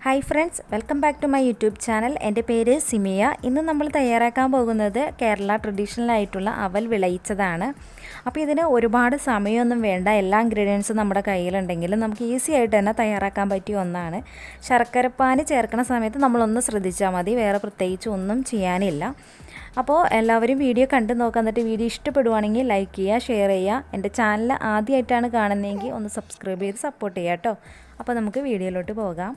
Hi friends, welcome back to my YouTube channel. എൻ്റെ പേര് സിമിയ. ഇന്ന് നമ്മൾ തയ്യാറാക്കാൻ പോകുന്നത് കേരള ട്രഡീഷണൽ ആയിട്ടുള്ള അവൽ വിളയിച്ചതാണ്. അപ്പോൾ ഇതിന് ഒരുപാട് സമയമൊന്നും വേണ്ട. എല്ലാ ഇൻഗ്രീഡിയൻസും നമ്മുടെ കയ്യിലുണ്ടെങ്കിൽ നമുക്ക് ഈസി ആയിട്ട് തന്നെ തയ്യാറാക്കാൻ പറ്റിയ ഒന്നാണ്. ശർക്കരപ്പാനി ചേർക്കുന്ന സമയത്ത് നമ്മളൊന്ന് ശ്രദ്ധിച്ചാൽ മതി. വേറെ പ്രത്യേകിച്ച് ഒന്നും ചെയ്യാനില്ല. അപ്പോൾ എല്ലാവരും വീഡിയോ കണ്ടു നോക്കുക. എന്നിട്ട് വീഡിയോ ഇഷ്ടപ്പെടുവാണെങ്കിൽ ലൈക്ക് ചെയ്യുക, ഷെയർ ചെയ്യുക. എൻ്റെ ചാനൽ ആദ്യമായിട്ടാണ് കാണുന്നതെങ്കിൽ ഒന്ന് സബ്സ്ക്രൈബ് ചെയ്ത് സപ്പോർട്ട് ചെയ്യുക കേട്ടോ. അപ്പോൾ നമുക്ക് വീഡിയോയിലോട്ട് പോകാം.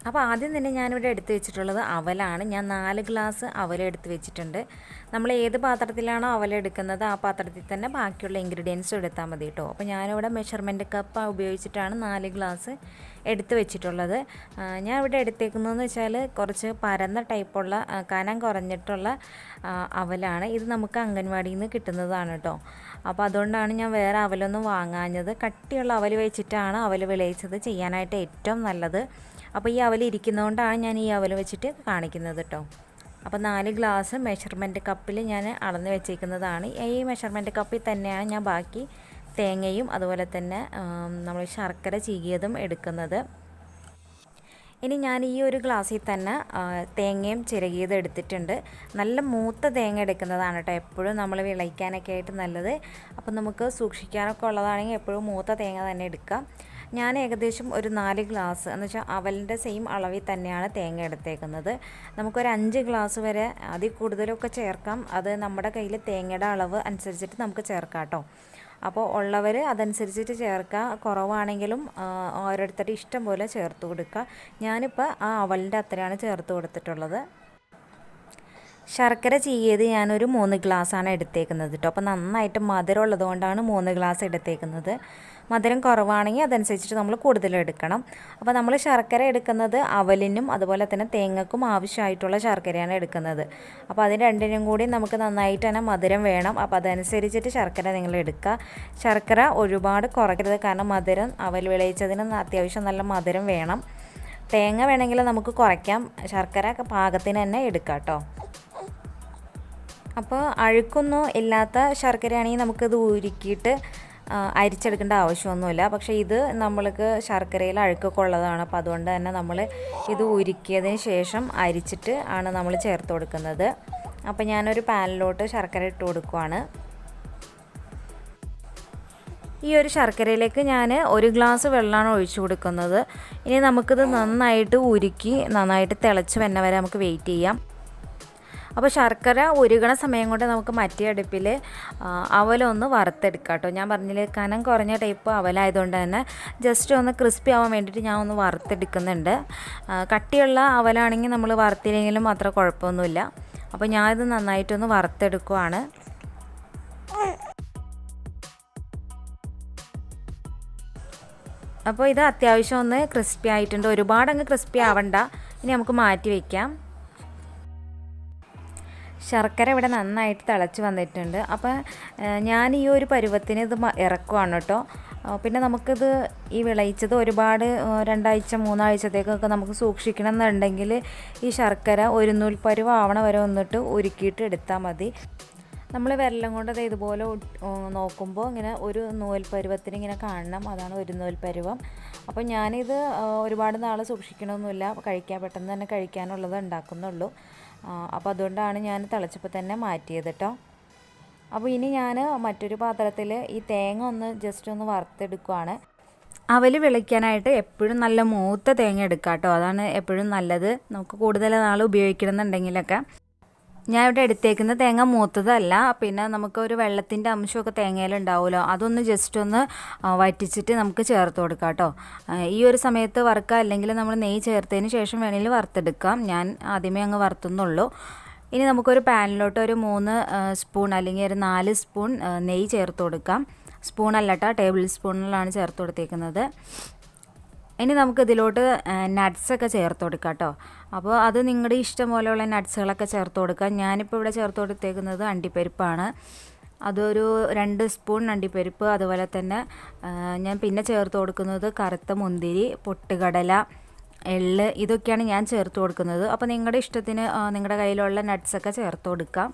അപ്പോൾ ആദ്യം തന്നെ ഞാനിവിടെ എടുത്ത് വെച്ചിട്ടുള്ളത് അവലാണ്. ഞാൻ 4 ഗ്ലാസ് അവൽ എടുത്ത് വെച്ചിട്ടുണ്ട്. നമ്മൾ ഏത് പാത്രത്തിലാണോ അവൽ എടുക്കുന്നത് ആ പാത്രത്തിൽ തന്നെ ബാക്കിയുള്ള ഇൻഗ്രീഡിയൻസും എടുത്താൽ മതി കേട്ടോ. അപ്പോൾ ഞാനിവിടെ മെഷർമെൻറ്റ് കപ്പ് ഉപയോഗിച്ചിട്ടാണ് 4 ഗ്ലാസ് എടുത്ത് വെച്ചിട്ടുള്ളത്. ഞാൻ ഇവിടെ എടുത്തേക്കുന്നതെന്ന് വെച്ചാൽ കുറച്ച് പരന്ന ടൈപ്പുള്ള കനം കുറഞ്ഞിട്ടുള്ള അവലാണ്. ഇത് നമുക്ക് അംഗൻവാടിയിൽ നിന്ന് കിട്ടുന്നതാണ് കേട്ടോ. അപ്പോൾ അതുകൊണ്ടാണ് ഞാൻ വേറെ അവലൊന്നും വാങ്ങാഞ്ഞത്. കട്ടിയുള്ള അവൽ വെച്ചിട്ടാണ് അവൽ വിളയിച്ചത് ചെയ്യാനായിട്ട് ഏറ്റവും നല്ലത്. അപ്പോൾ ഈ അവൽ ഇരിക്കുന്നതുകൊണ്ടാണ് ഞാൻ ഈ അവൽ വെച്ചിട്ട് കാണിക്കുന്നത് കേട്ടോ. അപ്പോൾ 4 ഗ്ലാസ് മെഷർമെൻറ്റ് കപ്പിൽ ഞാൻ അളന്ന് വെച്ചേക്കുന്നതാണ്. ഈ മെഷർമെൻറ്റ് കപ്പിൽ തന്നെയാണ് ഞാൻ ബാക്കി തേങ്ങയും അതുപോലെ തന്നെ നമ്മൾ ശർക്കര ചീകിയതും എടുക്കുന്നത്. ഇനി ഞാൻ ഈ ഒരു ഗ്ലാസ്സിൽ തന്നെ തേങ്ങയും ചിരകിയത് എടുത്തിട്ടുണ്ട്. നല്ല മൂത്ത തേങ്ങ എടുക്കുന്നതാണ് കേട്ടോ എപ്പോഴും നമ്മൾ വിളയിക്കാനൊക്കെ ആയിട്ട് നല്ലത്. അപ്പോൾ നമുക്ക് സൂക്ഷിക്കാനൊക്കെ ഉള്ളതാണെങ്കിൽ എപ്പോഴും മൂത്ത തേങ്ങ തന്നെ എടുക്കാം. ഞാൻ ഏകദേശം ഒരു 4 ഗ്ലാസ് എന്ന് വെച്ചാൽ അവലിൻ്റെ സെയിം അളവിൽ തന്നെയാണ് തേങ്ങ എടുത്തേക്കുന്നത്. നമുക്കൊരു 5 ഗ്ലാസ് വരെ അതിൽ കൂടുതലൊക്കെ ചേർക്കാം. അത് നമ്മുടെ കയ്യിൽ തേങ്ങയുടെ അളവ് അനുസരിച്ചിട്ട് നമുക്ക് ചേർക്കാം കേട്ടോ. അപ്പോൾ ഉള്ളവർ അതനുസരിച്ചിട്ട് ചേർക്കുക. കുറവാണെങ്കിലും ഓരോരുത്തരുടെ ഇഷ്ടം പോലെ ചേർത്ത് കൊടുക്കുക. ഞാനിപ്പോൾ ആ അവലിൻ്റെ അത്രയാണ് ചേർത്ത് കൊടുത്തിട്ടുള്ളത്. ശർക്കര ചീകിയത് ഞാനൊരു 3 ഗ്ലാസ്സാണ് എടുത്തേക്കുന്നത് കേട്ടോ. അപ്പോൾ നന്നായിട്ട് മധുരം ഉള്ളതുകൊണ്ടാണ് 3 ഗ്ലാസ് എടുത്തേക്കുന്നത്. മധുരം കുറവാണെങ്കിൽ അതനുസരിച്ചിട്ട് നമ്മൾ കൂടുതൽ എടുക്കണം. അപ്പോൾ നമ്മൾ ശർക്കര എടുക്കുന്നത് അവലിനും അതുപോലെ തന്നെ തേങ്ങക്കും ആവശ്യമായിട്ടുള്ള ശർക്കരയാണ് എടുക്കുന്നത്. അപ്പോൾ അതിന് രണ്ടിനും കൂടി നമുക്ക് നന്നായിട്ട് തന്നെ മധുരം വേണം. അപ്പോൾ അതനുസരിച്ചിട്ട് ശർക്കര നിങ്ങൾ എടുക്കുക. ശർക്കര ഒരുപാട് കുറയ്ക്കരുത്, കാരണം മധുരം അവൽ വിളയിച്ചതിന് അത്യാവശ്യം നല്ല മധുരം വേണം. തേങ്ങ വേണമെങ്കിൽ നമുക്ക് കുറയ്ക്കാം, ശർക്കര പാകത്തിന് തന്നെ എടുക്കാം കേട്ടോ. അപ്പോൾ അഴുക്കൊന്നും ഇല്ലാത്ത ശർക്കരയാണെങ്കിൽ നമുക്കിത് ഉരുക്കിയിട്ട് അരിച്ചെടുക്കേണ്ട ആവശ്യമൊന്നുമില്ല. പക്ഷേ ഇത് നമ്മൾക്ക് ശർക്കരയിൽ അഴുക്കൊക്കെ ഉള്ളതാണ്. അപ്പോൾ അതുകൊണ്ട് തന്നെ നമ്മൾ ഇത് ഉരുക്കിയതിന് ശേഷം അരിച്ചിട്ട് ആണ് നമ്മൾ ചേർത്ത് കൊടുക്കുന്നത്. അപ്പോൾ ഞാനൊരു പാനിലോട്ട് ശർക്കര ഇട്ട് കൊടുക്കുവാണ്. ഈ ഒരു ശർക്കരയിലേക്ക് ഞാൻ 1 ഗ്ലാസ് വെള്ളമാണ് ഒഴിച്ചു കൊടുക്കുന്നത്. ഇനി നമുക്കിത് നന്നായിട്ട് ഉരുക്കി നന്നായിട്ട് തിളച്ച് വരുന്ന വരെ നമുക്ക് വെയിറ്റ് ചെയ്യാം. അപ്പോൾ ശർക്കര ഉരുകണ സമയം കൊണ്ട് നമുക്ക് മറ്റേ അടുപ്പിൽ അവലൊന്ന് വറുത്തെടുക്കാം കേട്ടോ. ഞാൻ പറഞ്ഞില്ലേ കനം കുറഞ്ഞ ടൈപ്പ് അവലായതുകൊണ്ട് തന്നെ ജസ്റ്റ് ഒന്ന് ക്രിസ്പി ആവാൻ വേണ്ടിയിട്ട് ഞാൻ ഒന്ന് വറുത്തെടുക്കുന്നുണ്ട്. കട്ടിയുള്ള അവലാണെങ്കിൽ നമ്മൾ വറുത്തില്ലെങ്കിലും അത്ര കുഴപ്പമൊന്നുമില്ല. അപ്പോൾ ഞാനിത് നന്നായിട്ടൊന്ന് വറുത്തെടുക്കുവാണ്. അപ്പോൾ ഇത് അത്യാവശ്യം ഒന്ന് ക്രിസ്പി ആയിട്ടുണ്ട്. ഒരുപാടങ്ങ് ക്രിസ്പി ആവണ്ട. ഇനി നമുക്ക് മാറ്റി വയ്ക്കാം. ശർക്കര ഇവിടെ നന്നായിട്ട് തിളച്ച് വന്നിട്ടുണ്ട്. അപ്പോൾ ഞാൻ ഈ ഒരു പരുവത്തിന് ഇത് ഇറക്കുവാണ് കേട്ടോ. പിന്നെ നമുക്കിത് ഈ വിളയിച്ചത് ഒരുപാട് 2 ആഴ്ച 3 ആഴ്ചത്തേക്കൊക്കെ നമുക്ക് സൂക്ഷിക്കണം എന്നുണ്ടെങ്കിൽ ഈ ശർക്കര ഒരു നൂൽ പരുവം ആവണ വരെ വന്നിട്ട് ഉരുക്കിയിട്ട് എടുത്താൽ മതി. നമ്മൾ വെള്ളം കൊണ്ട് ഇതുപോലെ നോക്കുമ്പോൾ ഇങ്ങനെ ഒരു നൂൽ പരുവത്തിന് ഇങ്ങനെ കാണണം. അതാണ് ഒരു നൂൽ പരുവം. അപ്പോൾ ഞാനിത് ഒരുപാട് നാൾ സൂക്ഷിക്കണമൊന്നുമില്ല, പെട്ടെന്ന് തന്നെ കഴിക്കാനുള്ളത് ഉണ്ടാക്കുന്നുള്ളൂ. അപ്പോൾ അതുകൊണ്ടാണ് ഞാൻ തിളച്ചപ്പോൾ തന്നെ മാറ്റിയത് കേട്ടോ. അപ്പോൾ ഇനി ഞാൻ മറ്റൊരു പാത്രത്തിൽ ഈ തേങ്ങ ഒന്ന് ജസ്റ്റ് ഒന്ന് വറുത്തെടുക്കുവാണ്. അവൽ വിളയ്ക്കാനായിട്ട് എപ്പോഴും നല്ല മൂത്ത തേങ്ങ എടുക്കാം കേട്ടോ. അതാണ് എപ്പോഴും നല്ലത്. നമുക്ക് കൂടുതൽ നാൾ ഉപയോഗിക്കണമെന്നുണ്ടെങ്കിലൊക്കെ. ഞാൻ ഇവിടെ എടുത്തേക്കുന്ന തേങ്ങ മൂത്തതല്ല. പിന്നെ നമുക്കൊരു വെള്ളത്തിൻ്റെ അംശമൊക്കെ തേങ്ങയിലുണ്ടാവുമല്ലോ, അതൊന്ന് ജസ്റ്റ് ഒന്ന് വറ്റിച്ചിട്ട് നമുക്ക് ചേർത്ത് കൊടുക്കാം കേട്ടോ. ഈ ഒരു സമയത്ത് വറുക്കുക, അല്ലെങ്കിൽ നമ്മൾ നെയ്യ് ചേർത്തതിന് ശേഷം വേണമെങ്കിൽ വറുത്തെടുക്കാം. ഞാൻ ആദ്യമേ അങ്ങ് വറുത്തുന്നുള്ളൂ. ഇനി നമുക്കൊരു പാനിലോട്ട് ഒരു 3 സ്പൂൺ അല്ലെങ്കിൽ ഒരു 4 സ്പൂൺ നെയ്യ് ചേർത്ത് കൊടുക്കാം. സ്പൂണല്ല കേട്ടോ, ടേബിൾ സ്പൂണിലാണ് ചേർത്ത് കൊടുത്തേക്കുന്നത്. ഇനി നമുക്കിതിലോട്ട് നട്ട്സൊക്കെ ചേർത്ത് കൊടുക്കാം കേട്ടോ. അപ്പോൾ അത് നിങ്ങളുടെ ഇഷ്ടം പോലെയുള്ള നട്ട്സുകളൊക്കെ ചേർത്ത് കൊടുക്കാം. ഞാനിപ്പോൾ ഇവിടെ ചേർത്ത് കൊടുത്തേക്കുന്നത് അണ്ടിപ്പരിപ്പാണ്. അതൊരു 2 സ്പൂൺ അണ്ടിപ്പരിപ്പ്. അതുപോലെ തന്നെ ഞാൻ പിന്നെ ചേർത്ത് കൊടുക്കുന്നത് കറുത്ത മുന്തിരി, പൊട്ടുകടല, എള്ള്, ഇതൊക്കെയാണ് ഞാൻ ചേർത്ത് കൊടുക്കുന്നത്. അപ്പോൾ നിങ്ങളുടെ ഇഷ്ടത്തിന് നിങ്ങളുടെ കയ്യിലുള്ള നട്ട്സൊക്കെ ചേർത്ത് കൊടുക്കാം.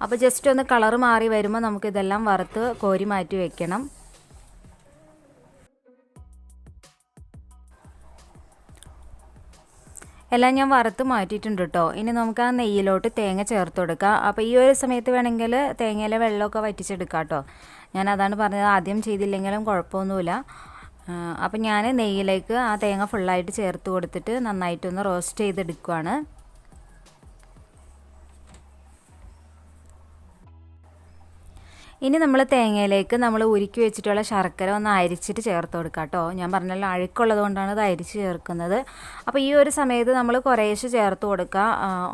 അപ്പോൾ ജസ്റ്റ് ഒന്ന് കളറ് മാറി വരുമ്പോൾ നമുക്കിതെല്ലാം വറുത്ത് കോരി മാറ്റി വയ്ക്കണം. എല്ലാം ഞാൻ വറുത്ത് മാറ്റിയിട്ടുണ്ട് കേട്ടോ. ഇനി നമുക്ക് ആ നെയ്യിലോട്ട് തേങ്ങ ചേർത്ത് കൊടുക്കാം. അപ്പോൾ ഈ ഒരു സമയത്ത് വേണമെങ്കിൽ തേങ്ങയിലെ വെള്ളമൊക്കെ വറ്റിച്ചെടുക്കാം കേട്ടോ. ഞാനതാണ് പറഞ്ഞത്, ആദ്യം ചെയ്തില്ലെങ്കിലും കുഴപ്പമൊന്നുമില്ല. അപ്പം ഞാൻ നെയ്യിലേക്ക് ആ തേങ്ങ ഫുള്ളായിട്ട് ചേർത്ത് കൊടുത്തിട്ട് നന്നായിട്ടൊന്ന് റോസ്റ്റ് ചെയ്തെടുക്കുകയാണ്. ഇനി നമ്മൾ തേങ്ങയിലേക്ക് നമ്മൾ ഉരുക്കി വെച്ചിട്ടുള്ള ശർക്കര ഒന്ന് അരിച്ചിട്ട് ചേർത്ത് കൊടുക്കാം കേട്ടോ. ഞാൻ പറഞ്ഞല്ലോ അഴുക്കുള്ളത് കൊണ്ടാണ് ഇത് അരിച്ച് ചേർക്കുന്നത്. അപ്പോൾ ഈ ഒരു സമയത്ത് നമ്മൾ കുറേശ്ശെ ചേർത്ത് കൊടുക്കുക.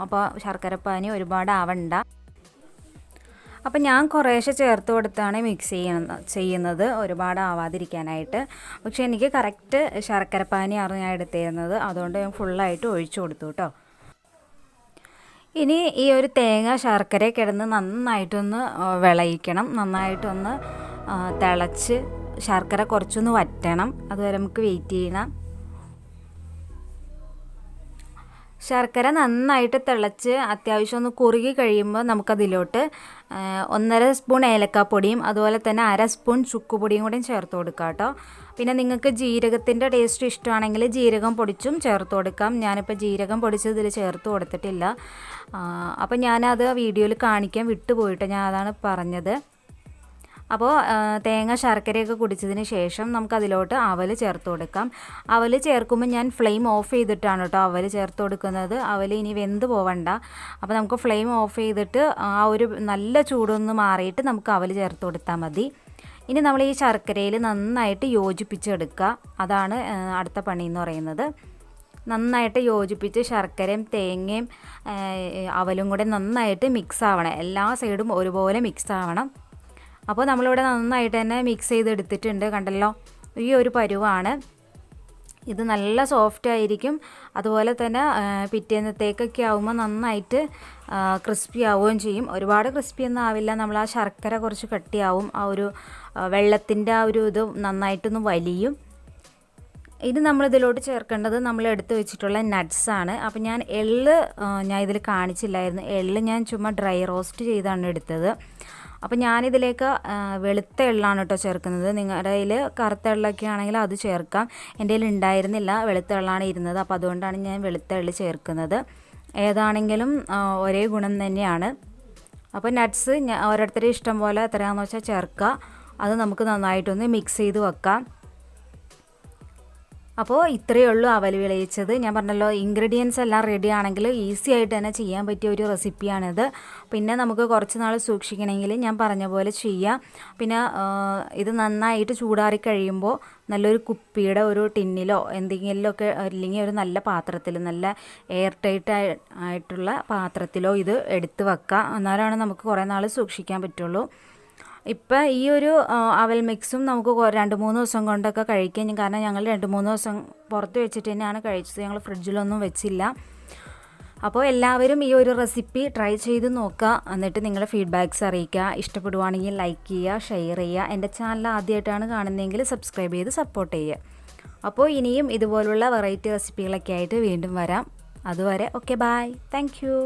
അപ്പോൾ ശർക്കരപ്പാനി ഒരുപാട് ആവണ്ട. അപ്പോൾ ഞാൻ കുറേശ്ശെ ചേർത്ത് കൊടുത്താണ് മിക്സ് ചെയ്യുന്നത് ഒരുപാട് ആവാതിരിക്കാനായിട്ട്. പക്ഷേ എനിക്ക് കറക്റ്റ് ശർക്കരപ്പാനിയാണ് ഞാൻ എടുത്തിരുന്നത്, അതുകൊണ്ട് ഞാൻ ഫുള്ളായിട്ട് ഒഴിച്ചു കൊടുത്തു കേട്ടോ. ഇനി ഈ ഒരു തേങ്ങ ശർക്കര കിടന്ന് നന്നായിട്ടൊന്ന് വിളയിക്കണം. നന്നായിട്ടൊന്ന് തിളച്ച് ശർക്കര കുറച്ചൊന്ന് വറ്റണം. അതുവരെ നമുക്ക് വെയിറ്റ് ചെയ്യണം. ശർക്കര നന്നായിട്ട് തിളച്ച് അത്യാവശ്യം ഒന്ന് കുറുകി കഴിയുമ്പോൾ നമുക്കതിലോട്ട് 1.5 സ്പൂൺ ഏലക്കാപ്പൊടിയും അതുപോലെ തന്നെ 1/2 സ്പൂൺ ചുക്കുപൊടിയും കൂടി ചേർത്ത് കൊടുക്കാം കേട്ടോ. പിന്നെ നിങ്ങൾക്ക് ജീരകത്തിൻ്റെ ടേസ്റ്റ് ഇഷ്ടമാണെങ്കിൽ ജീരകം പൊടിച്ചും ചേർത്ത് കൊടുക്കാം. ഞാനിപ്പോൾ ജീരകം പൊടിച്ചത് ഇതിൽ ചേർത്ത് കൊടുത്തിട്ടില്ല. അപ്പോൾ ഞാനത് വീഡിയോയിൽ കാണിക്കാൻ വിട്ടുപോയിട്ട് ഞാൻ അതാണ് പറഞ്ഞത്. അപ്പോൾ തേങ്ങ ശർക്കരയൊക്കെ കുടിച്ചതിന് ശേഷം നമുക്കതിലോട്ട് അവൽ ചേർത്ത് കൊടുക്കാം. അവൽ ചേർക്കുമ്പോൾ ഞാൻ ഫ്ലെയിം ഓഫ് ചെയ്തിട്ടാണ് കേട്ടോ അവൽ ചേർത്ത് കൊടുക്കുന്നത്. അവൽ ഇനി വെന്ത് പോവണ്ട. അപ്പോൾ നമുക്ക് ഫ്ലെയിം ഓഫ് ചെയ്തിട്ട് ആ ഒരു നല്ല ചൂടൊന്ന് മാറിയിട്ട് നമുക്ക് അവൽ ചേർത്ത് കൊടുത്താൽ മതി. ഇനി നമ്മൾ ഈ ശർക്കരയിൽ നന്നായിട്ട് യോജിപ്പിച്ചെടുക്കുക. അതാണ് അടുത്ത പണി എന്ന് പറയുന്നത്. നന്നായിട്ട് യോജിപ്പിച്ച് ശർക്കരയും തേങ്ങയും അവലും കൂടെ നന്നായിട്ട് മിക്സ് ആവണം. എല്ലാ സൈഡും ഒരുപോലെ മിക്സ് ആവണം. അപ്പോൾ നമ്മളിവിടെ നന്നായിട്ട് തന്നെ മിക്സ് ചെയ്തെടുത്തിട്ടുണ്ട്. കണ്ടല്ലോ, ഈ ഒരു പരുവാണ്. ഇത് നല്ല സോഫ്റ്റ് ആയിരിക്കും. അതുപോലെ തന്നെ പിറ്റേന്നത്തേക്കൊക്കെ ആവുമ്പോൾ നന്നായിട്ട് ക്രിസ്പി ആവുകയും ചെയ്യും. ഒരുപാട് ക്രിസ്പി ഒന്നും ആവില്ല. നമ്മൾ ആ ശർക്കര കുറച്ച് കട്ടിയാവും. ആ ഒരു വെള്ളത്തിൻ്റെ ആ ഒരു ഇത് നന്നായിട്ടൊന്ന് വലിയും. ഇത് നമ്മളിതിലോട്ട് ചേർക്കേണ്ടത് നമ്മൾ എടുത്ത് വെച്ചിട്ടുള്ള നട്ട്സാണ്. അപ്പോൾ ഞാൻ ഞാൻ ഇതിൽ കാണിച്ചില്ലായിരുന്നു. ഞാൻ ചുമ്മാ ഡ്രൈ റോസ്റ്റ് ചെയ്താണ് എടുത്തത്. അപ്പോൾ ഞാനിതിലേക്ക് വെളുത്ത എള്ളാണ് കേട്ടോ ചേർക്കുന്നത്. നിങ്ങളുടെ കയ്യിൽ കറുത്ത എള്ളൊക്കെ ആണെങ്കിൽ അത് ചേർക്കാം. എൻ്റെ കയ്യിൽ ഉണ്ടായിരുന്നില്ല, വെളുത്ത എള്ളാണ് ഇരുന്നത്. അപ്പോൾ അതുകൊണ്ടാണ് ഞാൻ വെളുത്ത എള്ള് ചേർക്കുന്നത്. ഏതാണെങ്കിലും ഒരേ ഗുണം തന്നെയാണ്. അപ്പോൾ നട്ട്സ് ഓരോരുത്തരുടെ ഇഷ്ടം പോലെ എത്രയാണെന്ന് വെച്ചാൽ ചേർക്കുക. അത് നമുക്ക് നന്നായിട്ടൊന്ന് മിക്സ് ചെയ്ത് വെക്കാം. അപ്പോൾ ഇത്രയേ ഉള്ളൂ അവൽ വിളയിച്ചത്. ഞാൻ പറഞ്ഞല്ലോ, ഇൻഗ്രീഡിയൻസ് എല്ലാം റെഡി ആണെങ്കിൽ ഈസി ആയിട്ട് തന്നെ ചെയ്യാൻ പറ്റിയ ഒരു റെസിപ്പിയാണിത്. പിന്നെ നമുക്ക് കുറച്ച് നാൾ സൂക്ഷിക്കണമെങ്കിൽ ഞാൻ പറഞ്ഞ പോലെ ചെയ്യാം. പിന്നെ ഇത് നന്നായിട്ട് ചൂടാറി കഴിയുമ്പോൾ നല്ലൊരു കുപ്പിയുടെ ഒരു ടിന്നിലോ എന്തെങ്കിലുമൊക്കെ, അല്ലെങ്കിൽ ഒരു നല്ല പാത്രത്തിൽ, നല്ല എയർ ടൈറ്റ് ആയിട്ടുള്ള പാത്രത്തിലോ ഇത് എടുത്ത് വെക്കാം. എന്നാലാണ് നമുക്ക് കുറേ നാൾ സൂക്ഷിക്കാൻ പറ്റുള്ളൂ. ഇപ്പം ഈ ഒരു അവൽ മിക്സും നമുക്ക് 2-3 ദിവസം കൊണ്ടൊക്കെ കഴിക്കാം. കാരണം ഞങ്ങൾ 2-3 ദിവസം പുറത്ത് വെച്ചിട്ട് തന്നെയാണ് കഴിച്ചത്. ഞങ്ങൾ ഫ്രിഡ്ജിലൊന്നും വെച്ചില്ല. അപ്പോൾ എല്ലാവരും ഈ ഒരു റെസിപ്പി ട്രൈ ചെയ്ത് നോക്കുക. എന്നിട്ട് നിങ്ങളുടെ ഫീഡ്ബാക്ക്സ് അറിയിക്കുക. ഇഷ്ടപ്പെടുവാണെങ്കിൽ ലൈക്ക് ചെയ്യുക, ഷെയർ ചെയ്യുക. എൻ്റെ ചാനൽ ആദ്യമായിട്ടാണ് കാണുന്നതെങ്കിൽ സബ്സ്ക്രൈബ് ചെയ്ത് സപ്പോർട്ട് ചെയ്യുക. അപ്പോൾ ഇനിയും ഇതുപോലുള്ള വെറൈറ്റി റെസിപ്പികളൊക്കെ ആയിട്ട് വീണ്ടും വരാം. അതുവരെ ഓക്കെ, ബൈ, താങ്ക് യു.